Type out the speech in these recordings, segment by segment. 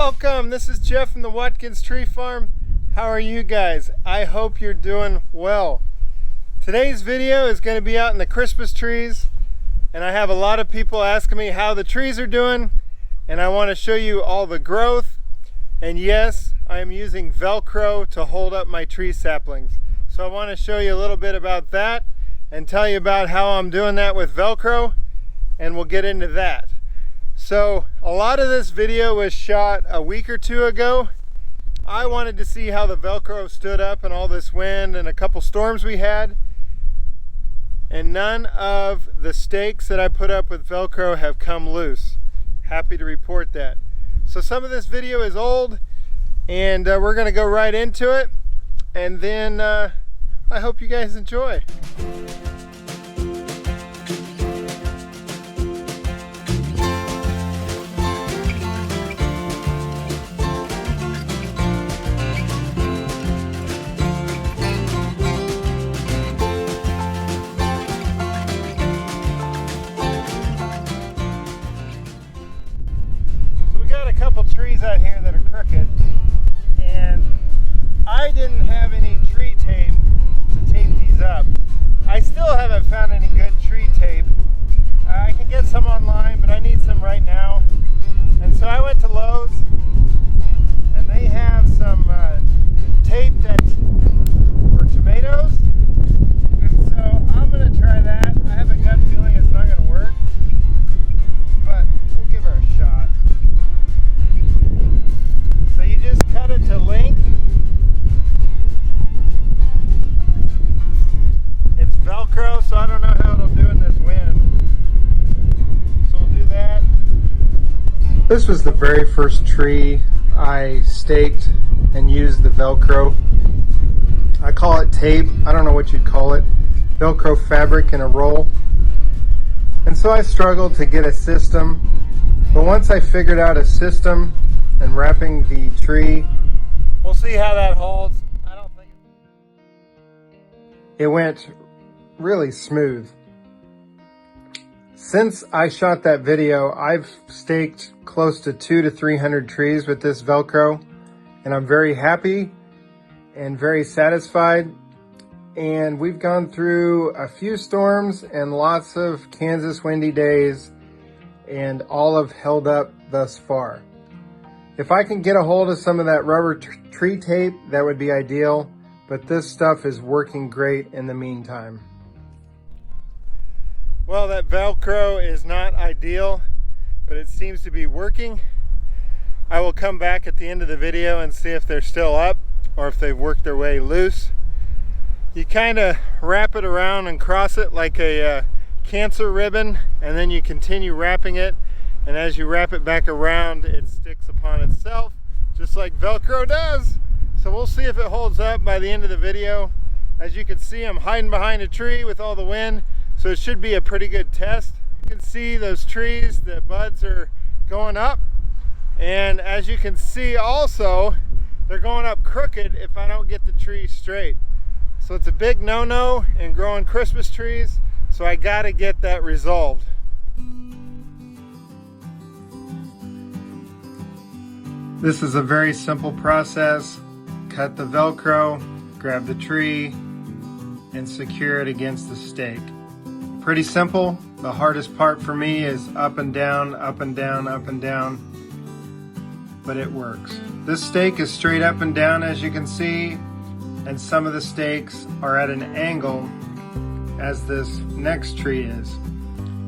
Welcome, this is Jeff from the Watkins Tree Farm. How are you guys? I hope you're doing well. Today's video is going to be out in the Christmas trees, and I have a lot of people asking me how the trees are doing, and I want to show you all the growth. And yes, I am using VELCRO to hold up my tree saplings. So I want to show you a little bit about that and tell you about how I'm doing that with VELCRO, and we'll get into that. So a lot of this video was shot a week or two ago. I wanted to see how the VELCRO stood up in all this wind and a couple storms we had. And none of the stakes that I put up with VELCRO have come loose. Happy to report that. So some of this video is old, and we're going to go right into it. And then I hope you guys enjoy. Couple trees out here that are crooked, and I didn't have any tree tape to tape these up. I still haven't found any good tree tape. I can get some online, but I need some right now. And so I went to Lowe's, and they have some tape that's for tomatoes. And so I'm going to try that. I have a gut feeling it's not going to work, but we'll give her a shot. So you just cut it to length. It's VELCRO, so I don't know how it'll do in this wind. So we'll do that. This was the very first tree I staked and used the VELCRO. I call it tape. I don't know what you'd call it. VELCRO fabric in a roll. And so I struggled to get a system. But once I figured out a system and wrapping the tree, we'll see how that holds. I don't think it went really smooth. Since I shot that video, I've staked close to 200 to 300 trees with this VELCRO, and I'm very happy and very satisfied. And we've gone through a few storms and lots of Kansas windy days, and all have held up thus far. If I can get a hold of some of that rubber tree tape, that would be ideal, but this stuff is working great in the meantime. Well, that VELCRO is not ideal, but it seems to be working. I will come back at the end of the video and see if they're still up or if they've worked their way loose. You kind of wrap it around and cross it like a cancer ribbon, and then you continue wrapping it. And as you wrap it back around, it sticks upon itself, just like VELCRO does. So we'll see if it holds up by the end of the video. As you can see, I'm hiding behind a tree with all the wind, so it should be a pretty good test. You can see those trees, the buds are going up. And as you can see also, they're going up crooked if I don't get the tree straight. So it's a big no-no in growing Christmas trees, so I gotta get that resolved. This is a very simple process. Cut the VELCRO, grab the tree, and secure it against the stake. Pretty simple. The hardest part for me is up and down, up and down, up and down, but it works. This stake is straight up and down, as you can see, and some of the stakes are at an angle as this next tree is.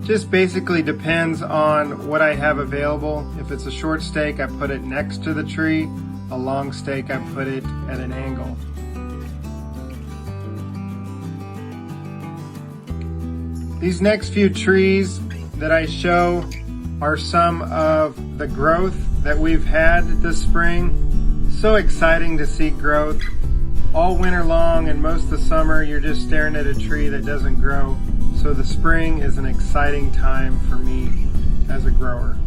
Just basically depends on what I have available. If it's a short stake, I put it next to the tree. A long stake, I put it at an angle. These next few trees that I show are some of the growth that we've had this spring. So exciting to see growth. All winter long and most of the summer, you're just staring at a tree that doesn't grow. So the spring is an exciting time for me as a grower.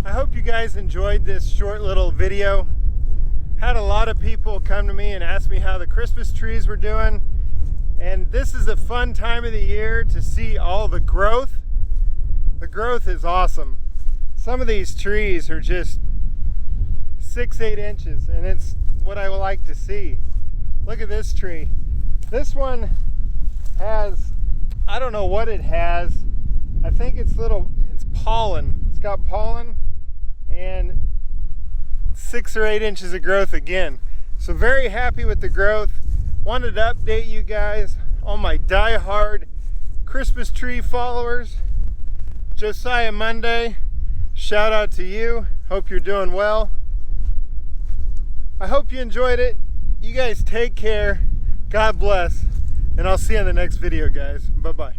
I hope you guys enjoyed this short little video. Had a lot of people come to me and ask me how the Christmas trees were doing. And this is a fun time of the year to see all the growth. The growth is awesome. Some of these trees are just 6-8 inches, and it's what I would like to see. Look at this tree. This one has, I don't know what it has. I think it's pollen. It's got pollen and 6 or 8 inches of growth again. So very happy with the growth. Wanted to update you guys, all my die-hard Christmas tree followers. Josiah Monday, shout out to you. Hope you're doing well. I hope you enjoyed it. You guys take care. God bless. And I'll see you in the next video, guys. Bye-bye.